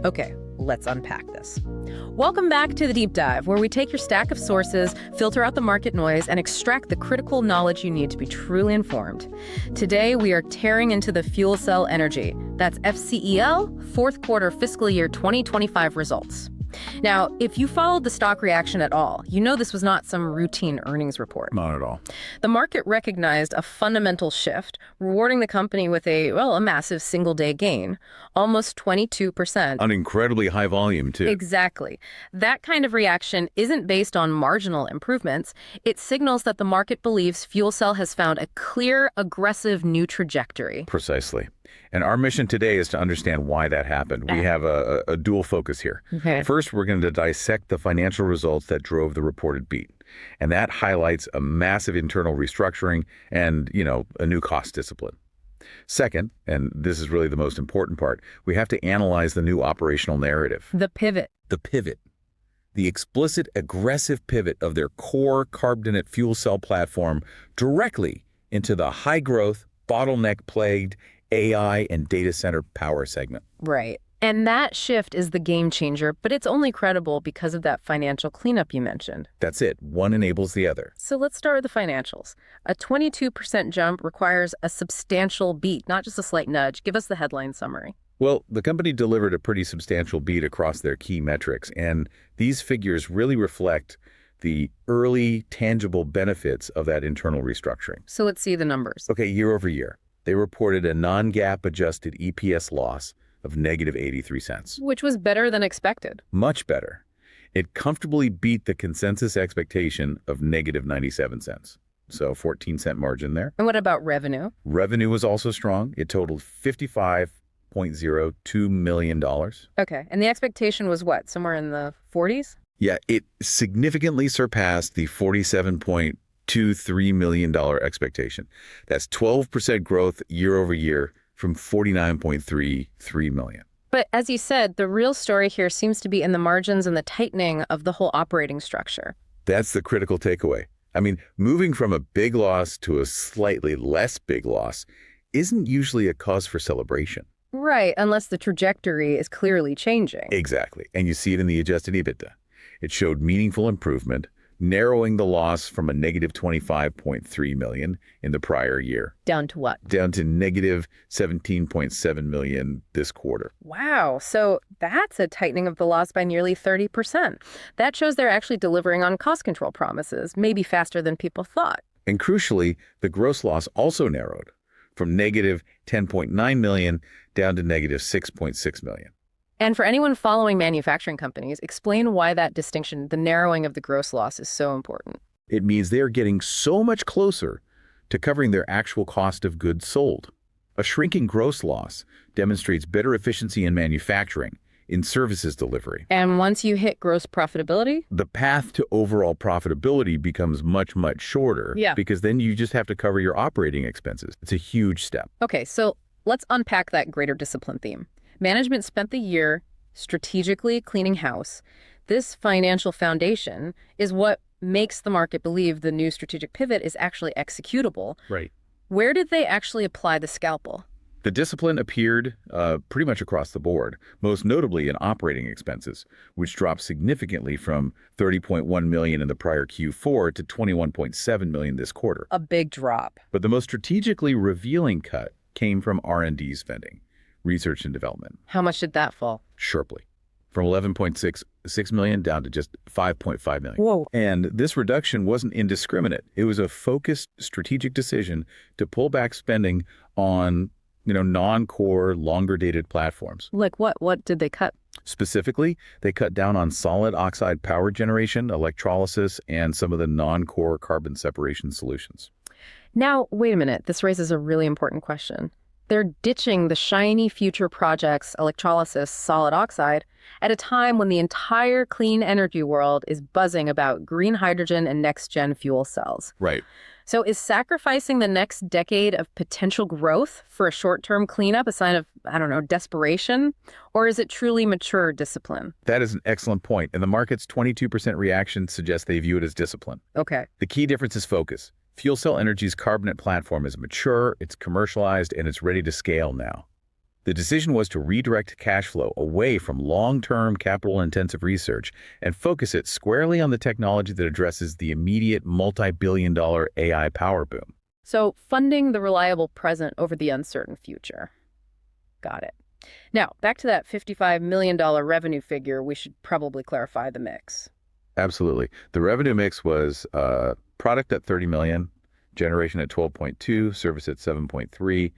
Okay, let's unpack this. Welcome back to the Deep Dive, where we take your stack of sources, filter out the market noise, and extract the critical knowledge you need to be truly informed. Today, we are tearing into the FuelCell Energy. That's FCEL, fourth quarter fiscal year 2025 results. Now, if you followed the stock reaction at all, you know this was not some routine earnings report. Not at all. The market recognized a fundamental shift, rewarding the company with a massive single-day gain, almost 22%. An incredibly high volume, too. Exactly. That kind of reaction isn't based on marginal improvements. It signals that the market believes FuelCell has found a clear, aggressive new trajectory. Precisely. And our mission today is to understand why that happened. We have a dual focus here. Okay. First, we're going to dissect the financial results that drove the reported beat. And that highlights a massive internal restructuring and, a new cost discipline. Second, and this is really the most important part, we have to analyze the new operational narrative. The pivot. The pivot. The explicit, aggressive pivot of their core carbonate fuel cell platform directly into the high-growth, bottleneck-plagued AI and data center power segment. Right. And that shift is the game changer, but it's only credible because of that financial cleanup you mentioned. That's it. One enables the other. So let's start with the financials. A 22% jump requires a substantial beat, not just a slight nudge. Give us the headline summary. Well, the company delivered a pretty substantial beat across their key metrics, and these figures really reflect the early tangible benefits of that internal restructuring. So let's see the numbers. Okay, year over year, they reported a non-GAAP adjusted EPS loss of negative 83 cents. Which was better than expected. Much better. It comfortably beat the consensus expectation of negative 97 cents. So 14-cent margin there. And what about revenue? Revenue was also strong. It totaled $55.02 million. Okay, and the expectation was what, somewhere in the 40s? Yeah, it significantly surpassed the $47.23 million expectation. That's 12% growth year over year from $49.33 million. But as you said, the real story here seems to be in the margins and the tightening of the whole operating structure. That's the critical takeaway. I mean, moving from a big loss to a slightly less big loss isn't usually a cause for celebration. Right, unless the trajectory is clearly changing. Exactly. And you see it in the adjusted EBITDA. It showed meaningful improvement, narrowing the loss from a negative $25.3 million in the prior year. Down to what? Down to negative $17.7 million this quarter. Wow, so that's a tightening of the loss by nearly 30%. That shows they're actually delivering on cost control promises, maybe faster than people thought. And crucially, the gross loss also narrowed from negative $10.9 million down to negative $6.6 million. And for anyone following manufacturing companies, explain why that distinction, the narrowing of the gross loss, is so important. It means they're getting so much closer to covering their actual cost of goods sold. A shrinking gross loss demonstrates better efficiency in manufacturing, in services delivery. And once you hit gross profitability? The path to overall profitability becomes much, much shorter. Yeah. Because then you just have to cover your operating expenses. It's a huge step. Okay, so let's unpack that greater discipline theme. Management spent the year strategically cleaning house. This financial foundation is what makes the market believe the new strategic pivot is actually executable. Right. Where did they actually apply the scalpel? The discipline appeared pretty much across the board, most notably in operating expenses, which dropped significantly from $30.1 million in the prior Q4 to $21.7 million this quarter. A big drop. But the most strategically revealing cut came from R&D spending. Research and development. How much did that fall? Sharply. From $11.6 million down to just $5.5 million. Whoa. And this reduction wasn't indiscriminate. It was a focused strategic decision to pull back spending on, non-core, longer-dated platforms. Like what? What did they cut? Specifically, they cut down on solid oxide power generation, electrolysis, and some of the non-core carbon separation solutions. Now, wait a minute. This raises a really important question. They're ditching the shiny future projects, electrolysis, solid oxide, at a time when the entire clean energy world is buzzing about green hydrogen and next-gen fuel cells. Right. So is sacrificing the next decade of potential growth for a short-term cleanup a sign of, desperation? Or is it truly mature discipline? That is an excellent point, and the market's 22% reaction suggests they view it as discipline. Okay. The key difference is focus. FuelCell Energy's carbonate platform is mature, it's commercialized, and it's ready to scale now. The decision was to redirect cash flow away from long-term capital-intensive research and focus it squarely on the technology that addresses the immediate multi-billion-dollar AI power boom. So funding the reliable present over the uncertain future. Got it. Now, back to that $55 million revenue figure, we should probably clarify the mix. Absolutely. The revenue mix was product at $30 million, generation at $12.2, service at $7.3,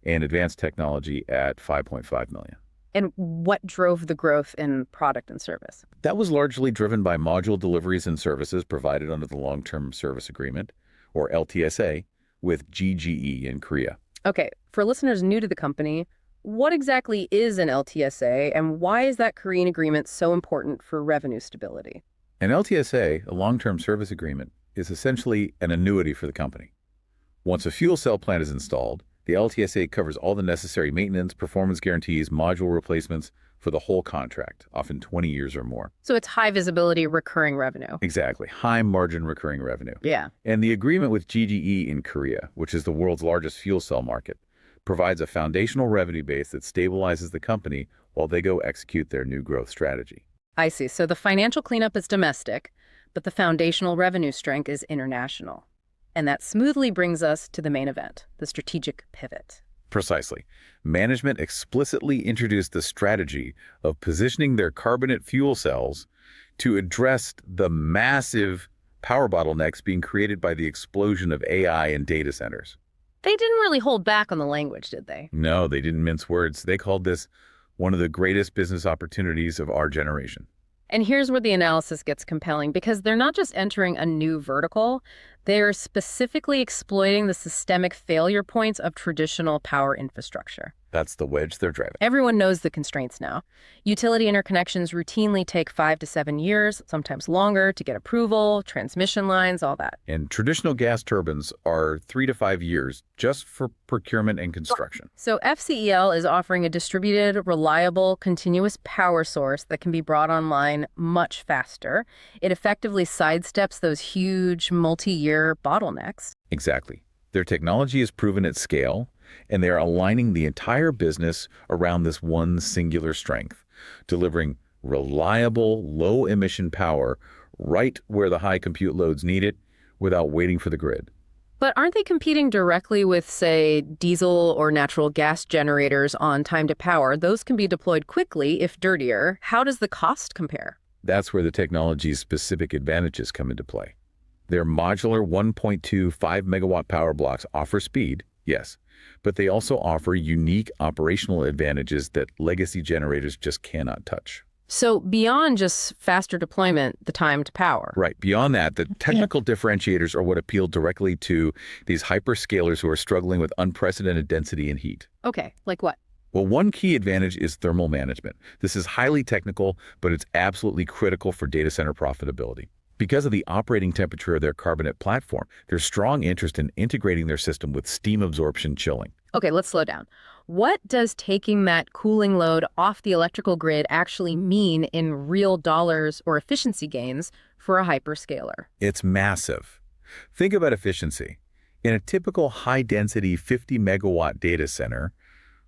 and advanced technology at $5.5 million. And what drove the growth in product and service? That was largely driven by module deliveries and services provided under the long-term service agreement, or LTSA, with GGE in Korea. Okay, for listeners new to the company, what exactly is an LTSA, and why is that Korean agreement so important for revenue stability? An LTSA, a long-term service agreement, is essentially an annuity for the company. Once a fuel cell plant is installed, the LTSA covers all the necessary maintenance, performance guarantees, module replacements for the whole contract, often 20 years or more. So it's high visibility recurring revenue. Exactly. High margin recurring revenue. Yeah. And the agreement with GGE in Korea, which is the world's largest fuel cell market, provides a foundational revenue base that stabilizes the company while they go execute their new growth strategy. I see. So the financial cleanup is domestic, but the foundational revenue strength is international. And that smoothly brings us to the main event, the strategic pivot. Precisely. Management explicitly introduced the strategy of positioning their carbonate fuel cells to address the massive power bottlenecks being created by the explosion of AI in data centers. They didn't really hold back on the language, did they? No, they didn't mince words. They called this one of the greatest business opportunities of our generation. And here's where the analysis gets compelling, because they're not just entering a new vertical, they're specifically exploiting the systemic failure points of traditional power infrastructure. That's the wedge they're driving. Everyone knows the constraints now. Utility interconnections routinely take 5 to 7 years, sometimes longer, to get approval, transmission lines, all that. And traditional gas turbines are 3 to 5 years just for procurement and construction. So FCEL is offering a distributed, reliable, continuous power source that can be brought online much faster. It effectively sidesteps those huge multi-year bottlenecks. Exactly. Their technology is proven at scale, and they are aligning the entire business around this one singular strength, delivering reliable, low-emission power right where the high compute loads need it without waiting for the grid. But aren't they competing directly with, say, diesel or natural gas generators on time to power? Those can be deployed quickly, if dirtier. How does the cost compare? That's where the technology's specific advantages come into play. Their modular 1.2 5-megawatt power blocks offer speed, yes, but they also offer unique operational advantages that legacy generators just cannot touch. So beyond just faster deployment, the time to power. Right. Beyond that, the technical differentiators are what appeal directly to these hyperscalers who are struggling with unprecedented density and heat. Okay, like what? Well, one key advantage is thermal management. This is highly technical, but it's absolutely critical for data center profitability. Because of the operating temperature of their carbonate platform, there's strong interest in integrating their system with steam absorption chilling. Okay, let's slow down. What does taking that cooling load off the electrical grid actually mean in real dollars or efficiency gains for a hyperscaler? It's massive. Think about efficiency. In a typical high-density 50-megawatt data center,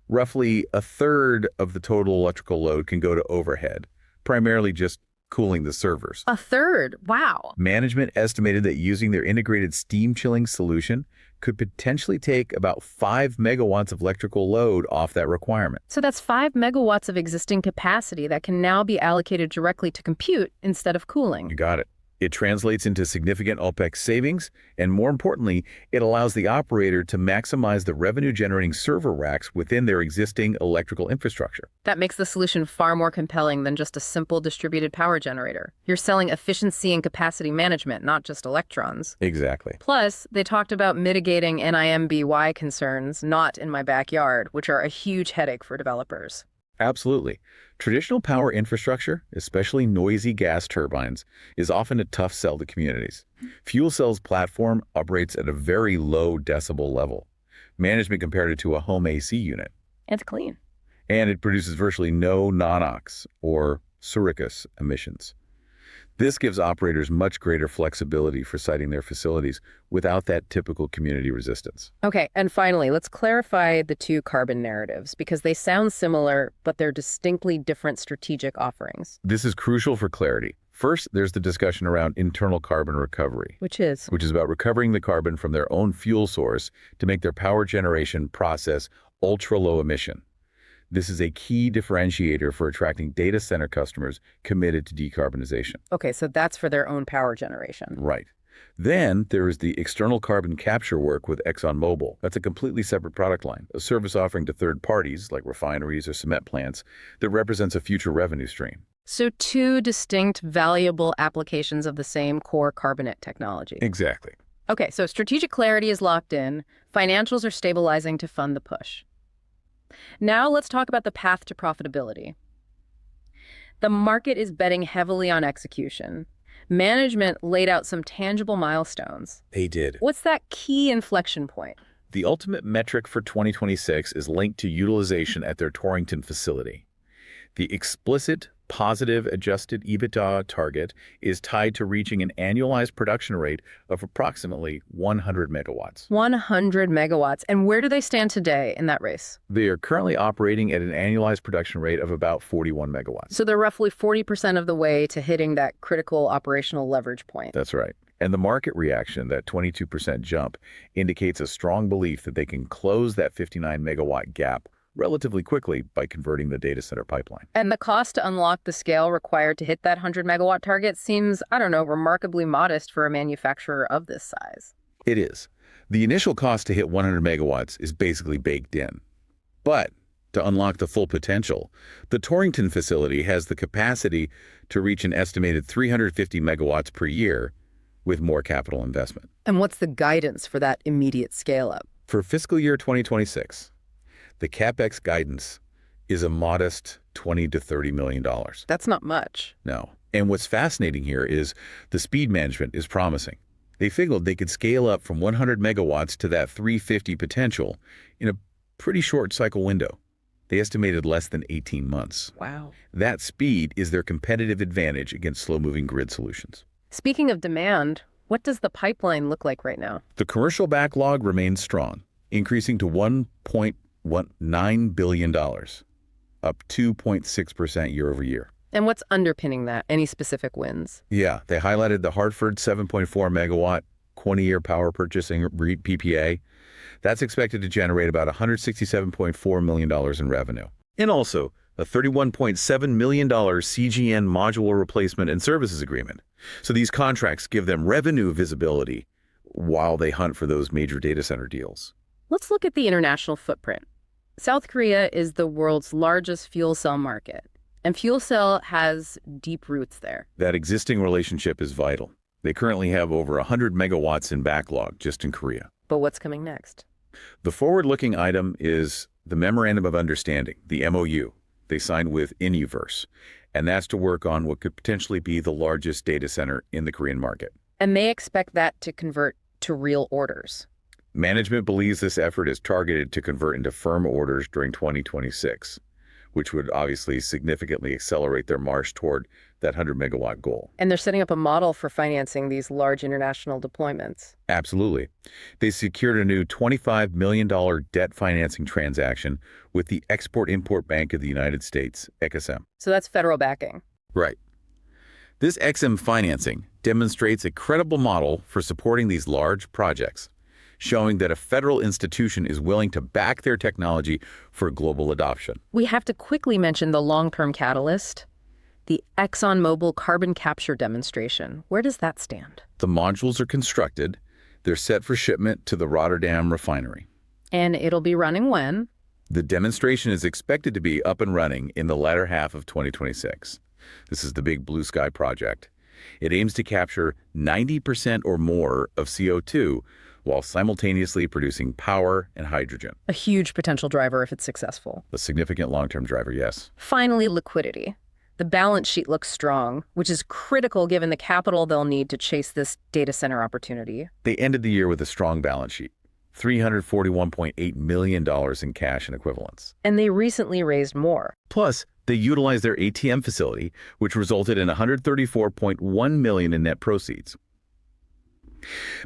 roughly a third of the total electrical load can go to overhead, primarily just cooling the servers. A third? Wow. Management estimated that using their integrated steam chilling solution could potentially take about 5 megawatts of electrical load off that requirement. So that's 5 megawatts of existing capacity that can now be allocated directly to compute instead of cooling. You got it. It translates into significant OPEX savings, and more importantly, it allows the operator to maximize the revenue-generating server racks within their existing electrical infrastructure. That makes the solution far more compelling than just a simple distributed power generator. You're selling efficiency and capacity management, not just electrons. Exactly. Plus, they talked about mitigating NIMBY concerns, not in my backyard, which are a huge headache for developers. Absolutely. Traditional power infrastructure, especially noisy gas turbines, is often a tough sell to communities. FuelCell's platform operates at a very low decibel level. Management compared it to a home AC unit. It's clean. And it produces virtually no NOx or Suricus emissions. This gives operators much greater flexibility for siting their facilities without that typical community resistance. Okay, and finally, let's clarify the two carbon narratives because they sound similar, but they're distinctly different strategic offerings. This is crucial for clarity. First, there's the discussion around internal carbon recovery, Which is about recovering the carbon from their own fuel source to make their power generation process ultra-low emission. This is a key differentiator for attracting data center customers committed to decarbonization. Okay, so that's for their own power generation. Right. Then there is the external carbon capture work with ExxonMobil. That's a completely separate product line, a service offering to third parties like refineries or cement plants that represents a future revenue stream. So two distinct, valuable applications of the same core carbonate technology. Exactly. Okay, so strategic clarity is locked in. Financials are stabilizing to fund the push. Now let's talk about the path to profitability. The market is betting heavily on execution. Management laid out some tangible milestones. They did. What's that key inflection point? The ultimate metric for 2026 is linked to utilization at their Torrington facility. The explicit positive adjusted EBITDA target is tied to reaching an annualized production rate of approximately 100 megawatts. 100 megawatts. And where do they stand today in that race? They are currently operating at an annualized production rate of about 41 megawatts. So they're roughly 40% of the way to hitting that critical operational leverage point. That's right. And the market reaction, that 22% jump, indicates a strong belief that they can close that 59 megawatt gap relatively quickly by converting the data center pipeline. And the cost to unlock the scale required to hit that 100 megawatt target seems, remarkably modest for a manufacturer of this size. It is. The initial cost to hit 100 megawatts is basically baked in. But to unlock the full potential, the Torrington facility has the capacity to reach an estimated 350 megawatts per year with more capital investment. And what's the guidance for that immediate scale-up? For fiscal year 2026, the CapEx guidance is a modest $20 to $30 million. That's not much. No. And what's fascinating here is the speed management is promising. They figured they could scale up from 100 megawatts to that 350 potential in a pretty short cycle window. They estimated less than 18 months. Wow. That speed is their competitive advantage against slow-moving grid solutions. Speaking of demand, what does the pipeline look like right now? The commercial backlog remains strong, increasing to $1.9 billion, up 2.6% year over year. And what's underpinning that? Any specific wins? Yeah, they highlighted the Hartford 7.4 megawatt 20-year power purchasing PPA. That's expected to generate about $167.4 million in revenue. And also a $31.7 million CGN modular replacement and services agreement. So these contracts give them revenue visibility while they hunt for those major data center deals. Let's look at the international footprint. South Korea is the world's largest fuel cell market, and FuelCell has deep roots there. That existing relationship is vital. They currently have over 100 megawatts in backlog just in Korea. But what's coming next? The forward-looking item is the Memorandum of Understanding, the MOU, they signed with Inuverse, and that's to work on what could potentially be the largest data center in the Korean market. And they expect that to convert to real orders. Management believes this effort is targeted to convert into firm orders during 2026, which would obviously significantly accelerate their march toward that 100-megawatt goal. And they're setting up a model for financing these large international deployments. Absolutely. They secured a new $25 million debt financing transaction with the Export-Import Bank of the United States, EXIM. So that's federal backing. Right. This EXIM financing demonstrates a credible model for supporting these large projects, showing that a federal institution is willing to back their technology for global adoption. We have to quickly mention the long-term catalyst, the ExxonMobil carbon capture demonstration. Where does that stand? The modules are constructed. They're set for shipment to the Rotterdam refinery. And it'll be running when? The demonstration is expected to be up and running in the latter half of 2026. This is the big blue sky project. It aims to capture 90% or more of CO2 while simultaneously producing power and hydrogen. A huge potential driver if it's successful. A significant long-term driver, yes. Finally, liquidity. The balance sheet looks strong, which is critical given the capital they'll need to chase this data center opportunity. They ended the year with a strong balance sheet, $341.8 million in cash and equivalents. And they recently raised more. Plus, They utilized their ATM facility, which resulted in $134.1 million in net proceeds.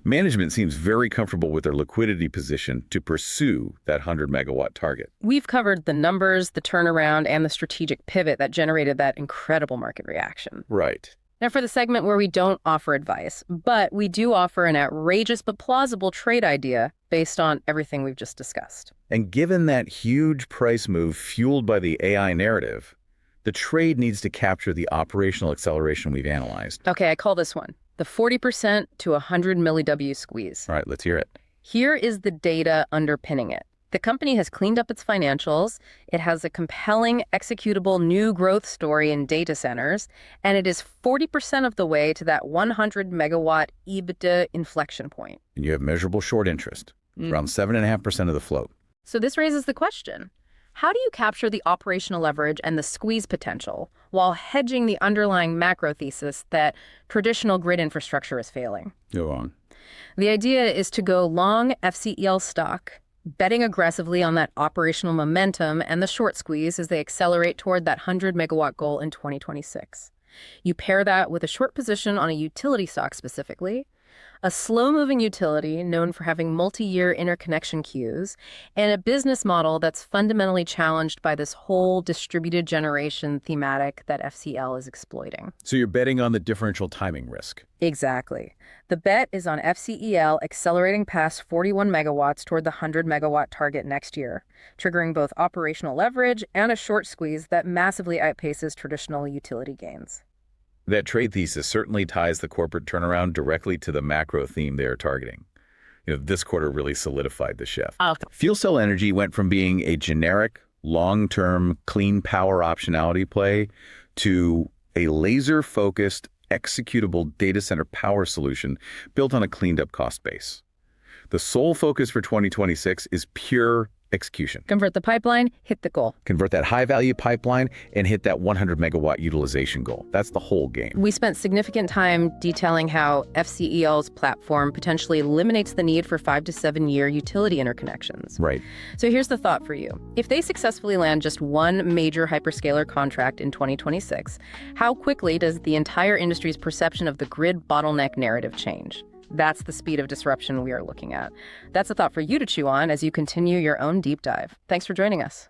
Management seems very comfortable with their liquidity position to pursue that 100-megawatt target. We've covered the numbers, the turnaround, and the strategic pivot that generated that incredible market reaction. Right. Now, for the segment where we don't offer advice, but we do offer an outrageous but plausible trade idea based on everything we've just discussed. And given that huge price move fueled by the AI narrative, the trade needs to capture the operational acceleration we've analyzed. Okay, I call this one the 40% to 100 milliW squeeze. All right, let's hear it. Here is the data underpinning it. The company has cleaned up its financials, it has a compelling, executable new growth story in data centers, and it is 40% of the way to that 100-megawatt EBITDA inflection point. And you have measurable short interest, around 7.5% of the float. So this raises the question, how do you capture the operational leverage and the squeeze potential while hedging the underlying macro thesis that traditional grid infrastructure is failing? Go on. The idea is to go long FCEL stock, betting aggressively on that operational momentum and the short squeeze as they accelerate toward that 100-megawatt goal in 2026. You pair that with a short position on a utility stock specifically, a slow-moving utility known for having multi-year interconnection queues, and a business model that's fundamentally challenged by this whole distributed generation thematic that FCEL is exploiting. So you're betting on the differential timing risk. Exactly. The bet is on FCEL accelerating past 41 megawatts toward the 100-megawatt target next year, triggering both operational leverage and a short squeeze that massively outpaces traditional utility gains. That trade thesis certainly ties the corporate turnaround directly to the macro theme they are targeting. This quarter really solidified the shift. FuelCell Energy went from being a generic, long-term, clean power optionality play to a laser-focused, executable data center power solution built on a cleaned-up cost base. The sole focus for 2026 is pure execution. Convert the pipeline, hit the goal. Convert that high-value pipeline and hit that 100-megawatt utilization goal. That's the whole game. We spent significant time detailing how FCEL's platform potentially eliminates the need for 5 to 7 year utility interconnections. Right. So here's the thought for you. If they successfully land just one major hyperscaler contract in 2026, how quickly does the entire industry's perception of the grid bottleneck narrative change? That's the speed of disruption we are looking at. That's a thought for you to chew on as you continue your own deep dive. Thanks for joining us.